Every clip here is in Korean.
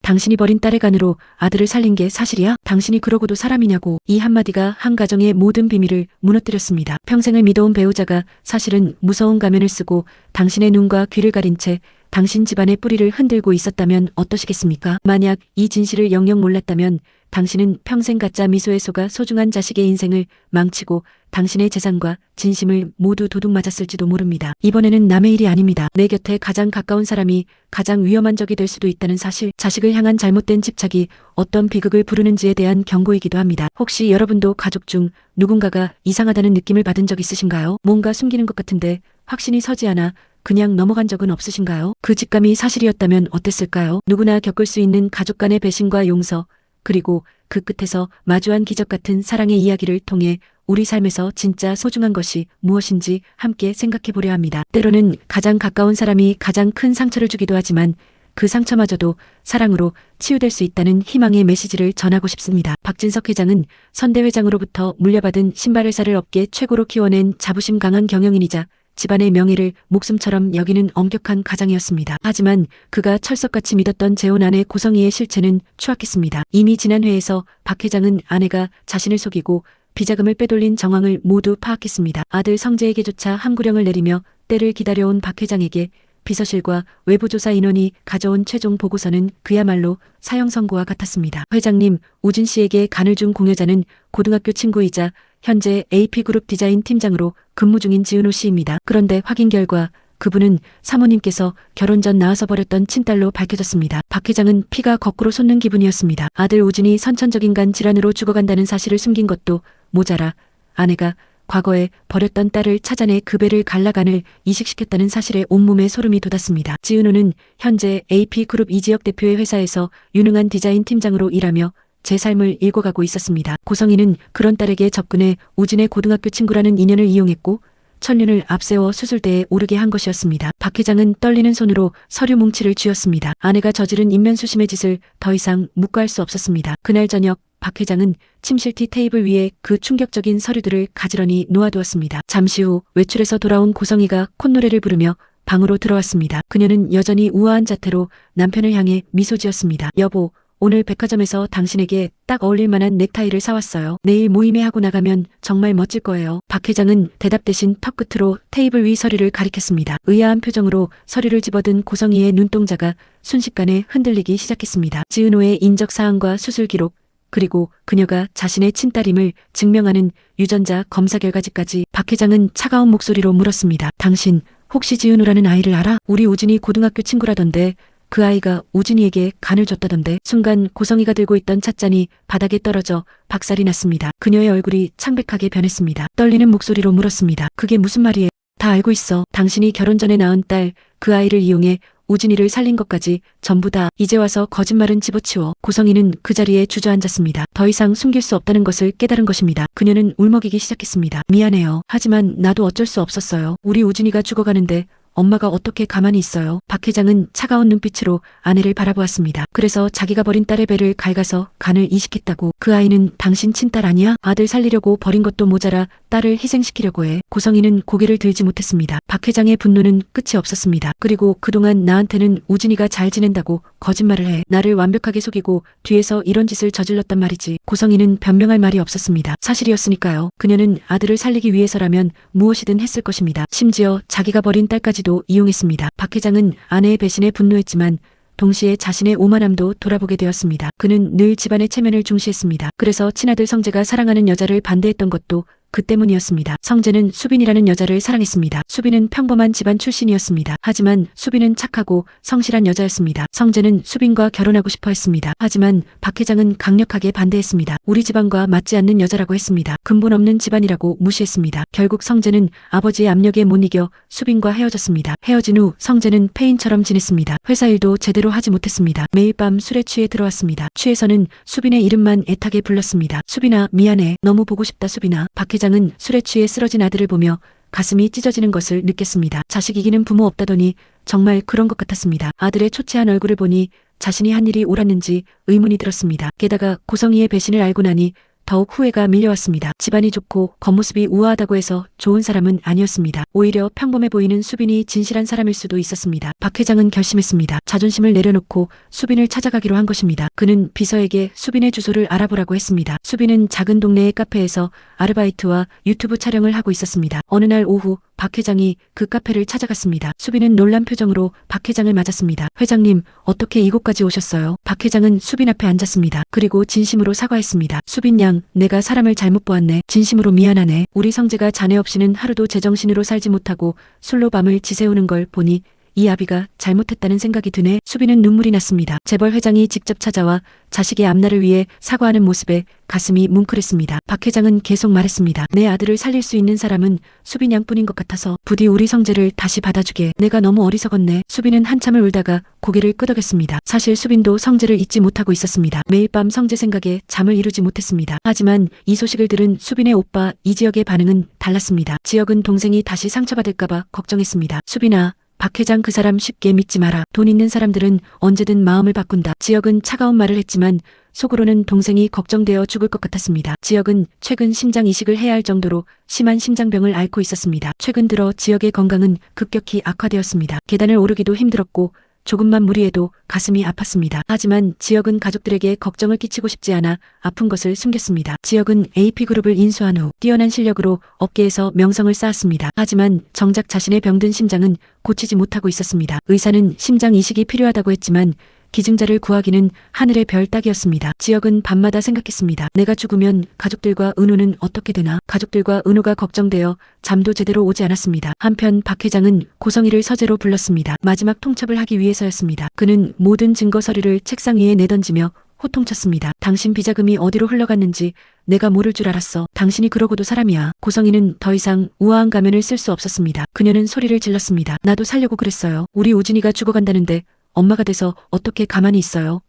당신이 버린 딸의 간으로 아들을 살린 게 사실이야? 당신이 그러고도 사람이냐고. 이 한마디가 한 가정의 모든 비밀을 무너뜨렸습니다. 평생을 믿어온 배우자가 사실은 무서운 가면을 쓰고 당신의 눈과 귀를 가린 채 당신 집안의 뿌리를 흔들고 있었다면 어떠시겠습니까? 만약 이 진실을 영영 몰랐다면 당신은 평생 가짜 미소에 속아 소중한 자식의 인생을 망치고 당신의 재산과 진심을 모두 도둑맞았을지도 모릅니다. 이번에는 남의 일이 아닙니다. 내 곁에 가장 가까운 사람이 가장 위험한 적이 될 수도 있다는 사실, 자식을 향한 잘못된 집착이 어떤 비극을 부르는지에 대한 경고이기도 합니다. 혹시 여러분도 가족 중 누군가가 이상하다는 느낌을 받은 적 있으신가요? 뭔가 숨기는 것 같은데 확신이 서지 않아 그냥 넘어간 적은 없으신가요? 그 직감이 사실이었다면 어땠을까요? 누구나 겪을 수 있는 가족 간의 배신과 용서, 그리고 그 끝에서 마주한 기적 같은 사랑의 이야기를 통해 우리 삶에서 진짜 소중한 것이 무엇인지 함께 생각해 보려 합니다. 때로는 가장 가까운 사람이 가장 큰 상처를 주기도 하지만 그 상처마저도 사랑으로 치유될 수 있다는 희망의 메시지를 전하고 싶습니다. 박진석 회장은 선대 회장으로부터 물려받은 신발회사를 업계 최고로 키워낸 자부심 강한 경영인이자 집안의 명예를 목숨처럼 여기는 엄격한 가장이었습니다. 하지만 그가 철석같이 믿었던 재혼 아내 고성희의 실체는 추악했습니다. 이미 지난 회에서 박 회장은 아내가 자신을 속이고 비자금을 빼돌린 정황을 모두 파악했습니다. 아들 성재에게조차 함구령을 내리며 때를 기다려온 박 회장에게 비서실과 외부조사 인원이 가져온 최종 보고서는 그야말로 사형 선고와 같았습니다. 회장님, 우진 씨에게 간을 준 공여자는 고등학교 친구이자 현재 AP그룹 디자인 팀장으로 근무 중인 지은호 씨입니다. 그런데 확인 결과 그분은 사모님께서 결혼 전 낳아서 버렸던 친딸로 밝혀졌습니다. 박 회장은 피가 거꾸로 솟는 기분이었습니다. 아들 우진이 선천적인 간 질환으로 죽어간다는 사실을 숨긴 것도 모자라 아내가 과거에 버렸던 딸을 찾아내 그 배를 갈라 간을 이식시켰다는 사실에 온몸에 소름이 돋았습니다. 지은호는 현재 AP그룹 이지역 대표의 회사에서 유능한 디자인 팀장으로 일하며 제 삶을 읽어가고 있었습니다. 고성희는 그런 딸에게 접근해 우진의 고등학교 친구라는 인연을 이용했고 천륜을 앞세워 수술대에 오르게 한 것이었습니다. 박 회장은 떨리는 손으로 서류 뭉치를 쥐었습니다. 아내가 저지른 인면수심의 짓을 더 이상 묵과할 수 없었습니다. 그날 저녁 박 회장은 침실티 테이블 위에 그 충격적인 서류들을 가지런히 놓아두었습니다. 잠시 후 외출해서 돌아온 고성희가 콧노래를 부르며 방으로 들어왔습니다. 그녀는 여전히 우아한 자태로 남편을 향해 미소 지었습니다. 여보, 오늘 백화점에서 당신에게 딱 어울릴 만한 넥타이를 사왔어요. 내일 모임에 하고 나가면 정말 멋질 거예요. 박 회장은 대답 대신 턱 끝으로 테이블 위 서류를 가리켰습니다. 의아한 표정으로 서류를 집어든 고성희의 눈동자가 순식간에 흔들리기 시작했습니다. 지은호의 인적사항과 수술 기록, 그리고 그녀가 자신의 친딸임을 증명하는 유전자 검사 결과지까지. 박 회장은 차가운 목소리로 물었습니다. 당신 혹시 지은호라는 아이를 알아? 우리 우진이 고등학교 친구라던데 그 아이가 우진이에게 간을 줬다던데. 순간 고성희가 들고 있던 찻잔이 바닥에 떨어져 박살이 났습니다. 그녀의 얼굴이 창백하게 변했습니다. 떨리는 목소리로 물었습니다. 그게 무슨 말이에요? 다 알고 있어. 당신이 결혼 전에 낳은 딸 그 아이를 이용해 우진이를 살린 것까지 전부 다. 이제 와서 거짓말은 집어치워. 고성희는 그 자리에 주저앉았습니다. 더 이상 숨길 수 없다는 것을 깨달은 것입니다. 그녀는 울먹이기 시작했습니다. 미안해요. 하지만 나도 어쩔 수 없었어요. 우리 우진이가 죽어가는데 엄마가 어떻게 가만히 있어요? 박 회장은 차가운 눈빛으로 아내를 바라보았습니다. 그래서 자기가 버린 딸의 배를 갉아서 간을 이식했다고. 그 아이는 당신 친딸 아니야? 아들 살리려고 버린 것도 모자라 딸을 희생시키려고 해. 고성희는 고개를 들지 못했습니다. 박 회장의 분노는 끝이 없었습니다. 그리고 그동안 나한테는 우진이가 잘 지낸다고 거짓말을 해. 나를 완벽하게 속이고 뒤에서 이런 짓을 저질렀단 말이지. 고성희는 변명할 말이 없었습니다. 사실이었으니까요. 그녀는 아들을 살리기 위해서라면 무엇이든 했을 것입니다. 심지어 자기가 버린 딸까지 도 이용했습니다. 박 회장은 아내의 배신에 분노했지만 동시에 자신의 오만함도 돌아보게 되었습니다. 그는 늘 집안의 체면을 중시했습니다. 그래서 친아들 성재가 사랑하는 여자를 반대했던 것도 그 때문이었습니다. 성재는 수빈이라는 여자를 사랑했습니다. 수빈은 평범한 집안 출신이었습니다. 하지만 수빈은 착하고 성실한 여자였습니다. 성재는 수빈과 결혼하고 싶어 했습니다. 하지만 박 회장은 강력하게 반대했습니다. 우리 집안과 맞지 않는 여자라고 했습니다. 근본 없는 집안이라고 무시했습니다. 결국 성재는 아버지의 압력에 못 이겨 수빈과 헤어졌습니다. 헤어진 후 성재는 폐인처럼 지냈습니다. 회사 일도 제대로 하지 못했습니다. 매일 밤 술에 취해 들어왔습니다. 취해서는 수빈의 이름만 애타게 불렀습니다. 수빈아, 미안해. 너무 보고 싶다 수빈아. 박 회장은 술에 취해 쓰러진 아들을 보며 가슴이 찢어지는 것을 느꼈습니다. 자식 이기는 부모 없다더니 정말 그런 것 같았습니다. 아들의 초췌한 얼굴을 보니 자신이 한 일이 옳았는지 의문이 들었습니다. 게다가 고성희의 배신을 알고 나니 더욱 후회가 밀려왔습니다. 집안이 좋고 겉모습이 우아하다고 해서 좋은 사람은 아니었습니다. 오히려 평범해 보이는 수빈이 진실한 사람일 수도 있었습니다. 박 회장은 결심했습니다. 자존심을 내려놓고 수빈을 찾아가기로 한 것입니다. 그는 비서에게 수빈의 주소를 알아보라고 했습니다. 수빈은 작은 동네의 카페에서 아르바이트와 유튜브 촬영을 하고 있었습니다. 어느 날 오후 박 회장이 그 카페를 찾아갔습니다. 수빈은 놀란 표정으로 박 회장을 맞았습니다. 회장님, 어떻게 이곳까지 오셨어요? 박 회장은 수빈 앞에 앉았습니다. 그리고 진심으로 사과했습니다. 수빈 양, 내가 사람을 잘못 보았네. 진심으로 미안하네. 우리 성재가 자네 없이는 하루도 제정신으로 살지 못하고 술로 밤을 지새우는 걸 보니 이 아비가 잘못했다는 생각이 드네. 수빈은 눈물이 났습니다. 재벌 회장이 직접 찾아와 자식의 앞날을 위해 사과하는 모습에 가슴이 뭉클했습니다. 박 회장은 계속 말했습니다. 내 아들을 살릴 수 있는 사람은 수빈 양뿐인 것 같아서 부디 우리 성재를 다시 받아주게. 내가 너무 어리석었네. 수빈은 한참을 울다가 고개를 끄덕였습니다. 사실 수빈도 성재를 잊지 못하고 있었습니다. 매일 밤 성재 생각에 잠을 이루지 못했습니다. 하지만 이 소식을 들은 수빈의 오빠 이지혁의 반응은 달랐습니다. 지혁은 동생이 다시 상처받을까봐 걱정했습니다. 수빈아, 박 회장 그 사람 쉽게 믿지 마라. 돈 있는 사람들은 언제든 마음을 바꾼다. 지혁은 차가운 말을 했지만 속으로는 동생이 걱정되어 죽을 것 같았습니다. 지혁은 최근 심장 이식을 해야 할 정도로 심한 심장병을 앓고 있었습니다. 최근 들어 지혁의 건강은 급격히 악화되었습니다. 계단을 오르기도 힘들었고 조금만 무리해도 가슴이 아팠습니다. 하지만 지혁은 가족들에게 걱정을 끼치고 싶지 않아 아픈 것을 숨겼습니다. 지혁은 AP그룹을 인수한 후 뛰어난 실력으로 업계에서 명성을 쌓았습니다. 하지만 정작 자신의 병든 심장은 고치지 못하고 있었습니다. 의사는 심장 이식이 필요하다고 했지만 기증자를 구하기는 하늘의 별 따기였습니다. 지혁은 밤마다 생각했습니다. 내가 죽으면 가족들과 은호는 어떻게 되나? 가족들과 은호가 걱정되어 잠도 제대로 오지 않았습니다. 한편 박 회장은 고성희를 서재로 불렀습니다. 마지막 통첩을 하기 위해서였습니다. 그는 모든 증거 서류를 책상 위에 내던지며 호통쳤습니다. 당신 비자금이 어디로 흘러갔는지 내가 모를 줄 알았어. 당신이 그러고도 사람이야. 고성희는 더 이상 우아한 가면을 쓸 수 없었습니다. 그녀는 소리를 질렀습니다. 나도 살려고 그랬어요. 우리 우진이가 죽어간다는데 엄마가 돼서 어떻게 가만히 있어요?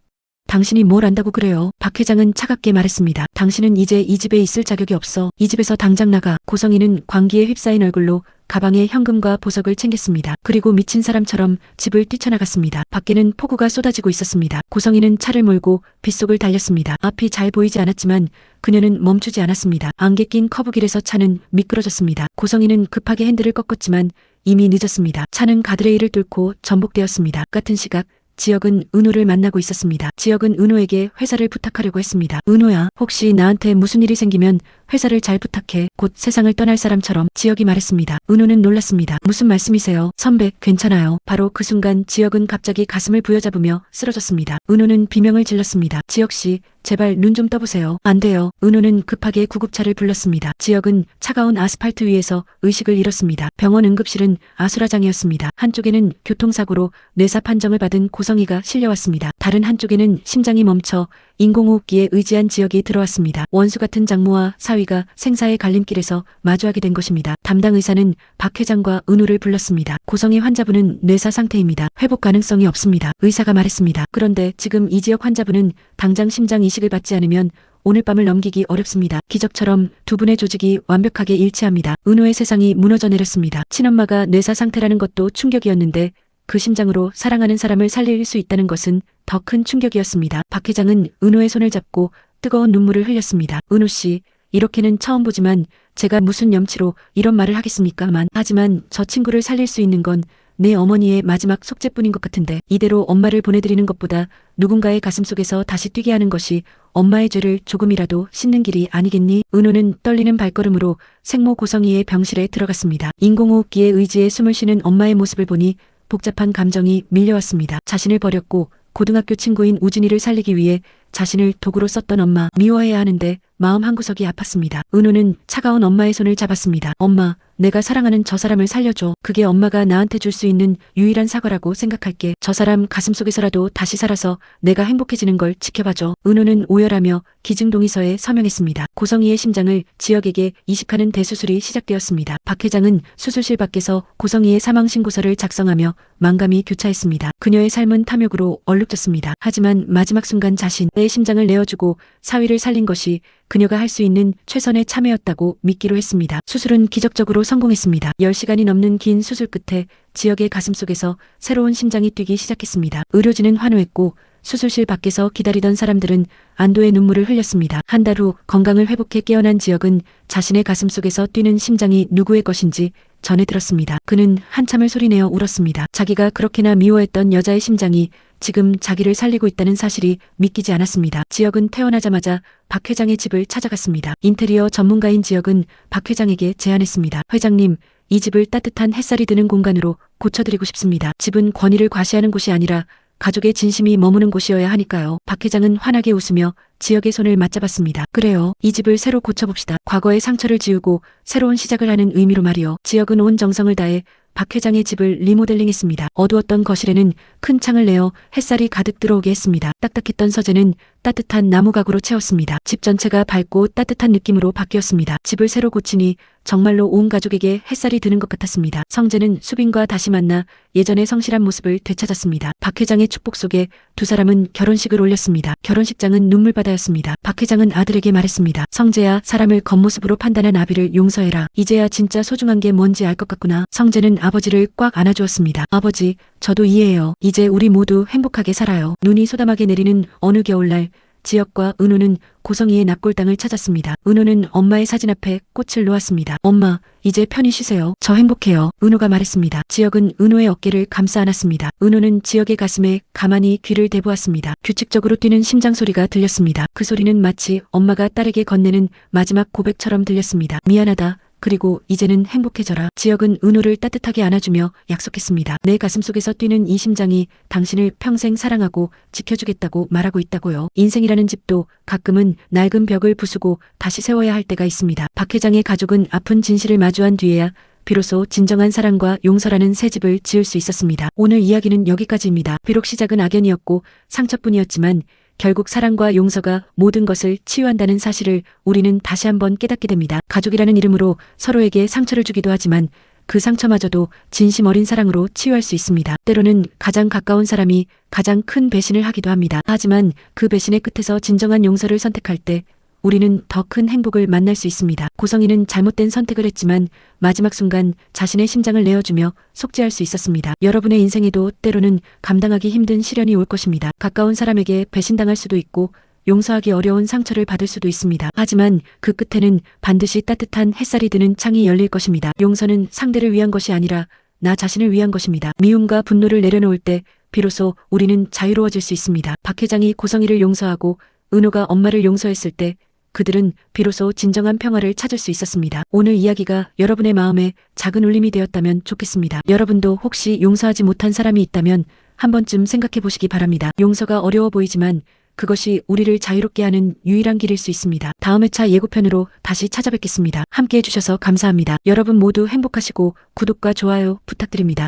당신이 뭘 안다고 그래요? 박 회장은 차갑게 말했습니다. 당신은 이제 이 집에 있을 자격이 없어. 이 집에서 당장 나가. 고성희는 광기에 휩싸인 얼굴로 가방에 현금과 보석을 챙겼습니다. 그리고 미친 사람처럼 집을 뛰쳐나갔습니다. 밖에는 폭우가 쏟아지고 있었습니다. 고성희는 차를 몰고 빗속을 달렸습니다. 앞이 잘 보이지 않았지만 그녀는 멈추지 않았습니다. 안개 낀 커브길에서 차는 미끄러졌습니다. 고성희는 급하게 핸들을 꺾었지만 이미 늦었습니다. 차는 가드레일을 뚫고 전복되었습니다. 같은 시각 지혁은 은호를 만나고 있었습니다. 지혁은 은호에게 회사를 부탁하려고 했습니다. 은호야, 혹시 나한테 무슨 일이 생기면 회사를 잘 부탁해. 곧 세상을 떠날 사람처럼. 지혁이 말했습니다. 은호는 놀랐습니다. 무슨 말씀이세요? 선배, 괜찮아요. 바로 그 순간 지혁은 갑자기 가슴을 부여잡으며 쓰러졌습니다. 은호는 비명을 질렀습니다. 지혁씨, 제발 눈 좀 떠보세요. 안 돼요. 은호는 급하게 구급차를 불렀습니다. 지혁은 차가운 아스팔트 위에서 의식을 잃었습니다. 병원 응급실은 아수라장이었습니다. 한쪽에는 교통사고로 뇌사 판정을 받은 고성희가 실려왔습니다. 다른 한쪽에는 심장이 멈춰 인공호흡기에 의지한 지혁이 들어왔습니다. 원수 같은 장모와 사위가 생사의 갈림길에서 마주하게 된 것입니다. 담당 의사는 박 회장과 은호를 불렀습니다. 고성희 환자분은 뇌사 상태입니다. 회복 가능성이 없습니다. 의사가 말했습니다. 그런데 지금 이지혁 환자분은 당장 심장 이식을 받지 않으면 오늘 밤을 넘기기 어렵습니다. 기적처럼 두 분의 조직이 완벽하게 일치합니다. 은호의 세상이 무너져 내렸습니다. 친엄마가 뇌사 상태라는 것도 충격이었는데 그 심장으로 사랑하는 사람을 살릴 수 있다는 것은 더 큰 충격이었습니다. 박 회장은 은호의 손을 잡고 뜨거운 눈물을 흘렸습니다. 은호 씨, 이렇게는 처음 보지만 제가 무슨 염치로 이런 말을 하겠습니까만. 하지만 저 친구를 살릴 수 있는 건 내 어머니의 마지막 속죄뿐인 것 같은데 이대로 엄마를 보내드리는 것보다 누군가의 가슴속에서 다시 뛰게 하는 것이 엄마의 죄를 조금이라도 씻는 길이 아니겠니? 은호는 떨리는 발걸음으로 생모 고성희의 병실에 들어갔습니다. 인공호흡기에 의지해 숨을 쉬는 엄마의 모습을 보니 복잡한 감정이 밀려왔습니다. 자신을 버렸고 고등학교 친구인 우진이를 살리기 위해 자신을 도구로 썼던 엄마, 미워해야 하는데 마음 한구석이 아팠습니다. 은호는 차가운 엄마의 손을 잡았습니다. 엄마, 내가 사랑하는 저 사람을 살려줘. 그게 엄마가 나한테 줄 수 있는 유일한 사과라고 생각할게. 저 사람 가슴속에서라도 다시 살아서 내가 행복해지는 걸 지켜봐줘. 은호는 오열하며 기증동의서에 서명했습니다. 고성희의 심장을 지혁에게 이식하는 대수술이 시작되었습니다. 박 회장은 수술실 밖에서 고성희의 사망신고서를 작성하며 만감이 교차했습니다. 그녀의 삶은 탐욕으로 얼룩졌습니다. 하지만 마지막 순간 자신의 심장을 내어주고 사위를 살린 것이 그녀가 할 수 있는 최선의 참회였다고 믿기로 했습니다. 수술은 기적적으로 성공했습니다. 10시간이 넘는 긴 수술 끝에 지혁의 가슴속에서 새로운 심장이 뛰기 시작했습니다. 의료진은 환호했고 수술실 밖에서 기다리던 사람들은 안도의 눈물을 흘렸습니다. 한 달 후 건강을 회복해 깨어난 지혁은 자신의 가슴속에서 뛰는 심장이 누구의 것인지 전해 들었습니다. 그는 한참을 소리내어 울었습니다. 자기가 그렇게나 미워했던 여자의 심장이 지금 자기를 살리고 있다는 사실이 믿기지 않았습니다. 지혁은 태어나자마자 박 회장의 집을 찾아갔습니다. 인테리어 전문가인 지혁은 박 회장에게 제안했습니다. 회장님, 이 집을 따뜻한 햇살이 드는 공간으로 고쳐드리고 싶습니다. 집은 권위를 과시하는 곳이 아니라 가족의 진심이 머무는 곳이어야 하니까요. 박 회장은 환하게 웃으며 지혁의 손을 맞잡았습니다. 그래요. 이 집을 새로 고쳐봅시다. 과거의 상처를 지우고 새로운 시작을 하는 의미로 말이요. 지혁은 온 정성을 다해 박 회장의 집을 리모델링했습니다. 어두웠던 거실에는 큰 창을 내어 햇살이 가득 들어오게 했습니다. 딱딱했던 서재는 따뜻한 나무 가구로 채웠습니다. 집 전체가 밝고 따뜻한 느낌으로 바뀌었습니다. 집을 새로 고치니 정말로 온 가족에게 햇살이 드는 것 같았습니다. 성재는 수빈과 다시 만나 예전의 성실한 모습을 되찾았습니다. 박 회장의 축복 속에 두 사람은 결혼식을 올렸습니다. 결혼식장은 눈물바다였습니다. 박 회장은 아들에게 말했습니다. 성재야, 사람을 겉모습으로 판단한 아비를 용서해라. 이제야 진짜 소중한 게 뭔지 알 것 같구나. 성재는 아버지를 꽉 안아주었습니다. 아버지, 저도 이해해요. 이제 우리 모두 행복하게 살아요. 눈이 소담하게 내리는 어느 겨울날, 지혁과 은호는 고성이의 납골당을 찾았습니다. 은호는 엄마의 사진 앞에 꽃을 놓았습니다. 엄마, 이제 편히 쉬세요. 저 행복해요. 은호가 말했습니다. 지혁은 은호의 어깨를 감싸 안았습니다. 은호는 지혁의 가슴에 가만히 귀를 대보았습니다. 규칙적으로 뛰는 심장 소리가 들렸습니다. 그 소리는 마치 엄마가 딸에게 건네는 마지막 고백처럼 들렸습니다. 미안하다. 그리고 이제는 행복해져라. 지혁은 은호를 따뜻하게 안아주며 약속했습니다. 내 가슴속에서 뛰는 이 심장이 당신을 평생 사랑하고 지켜주겠다고 말하고 있다고요. 인생이라는 집도 가끔은 낡은 벽을 부수고 다시 세워야 할 때가 있습니다. 박 회장의 가족은 아픈 진실을 마주한 뒤에야 비로소 진정한 사랑과 용서라는 새 집을 지을 수 있었습니다. 오늘 이야기는 여기까지입니다. 비록 시작은 악연이었고 상처뿐이었지만 결국 사랑과 용서가 모든 것을 치유한다는 사실을 우리는 다시 한번 깨닫게 됩니다. 가족이라는 이름으로 서로에게 상처를 주기도 하지만 그 상처마저도 진심 어린 사랑으로 치유할 수 있습니다. 때로는 가장 가까운 사람이 가장 큰 배신을 하기도 합니다. 하지만 그 배신의 끝에서 진정한 용서를 선택할 때 우리는 더 큰 행복을 만날 수 있습니다. 고성이는 잘못된 선택을 했지만 마지막 순간 자신의 심장을 내어주며 속죄할 수 있었습니다. 여러분의 인생에도 때로는 감당하기 힘든 시련이 올 것입니다. 가까운 사람에게 배신당할 수도 있고 용서하기 어려운 상처를 받을 수도 있습니다. 하지만 그 끝에는 반드시 따뜻한 햇살이 드는 창이 열릴 것입니다. 용서는 상대를 위한 것이 아니라 나 자신을 위한 것입니다. 미움과 분노를 내려놓을 때 비로소 우리는 자유로워질 수 있습니다. 박 회장이 고성이를 용서하고 은호가 엄마를 용서했을 때 그들은 비로소 진정한 평화를 찾을 수 있었습니다. 오늘 이야기가 여러분의 마음에 작은 울림이 되었다면 좋겠습니다. 여러분도 혹시 용서하지 못한 사람이 있다면 한 번쯤 생각해 보시기 바랍니다. 용서가 어려워 보이지만 그것이 우리를 자유롭게 하는 유일한 길일 수 있습니다. 다음 회차 예고편으로 다시 찾아뵙겠습니다. 함께 해주셔서 감사합니다. 여러분 모두 행복하시고 구독과 좋아요 부탁드립니다.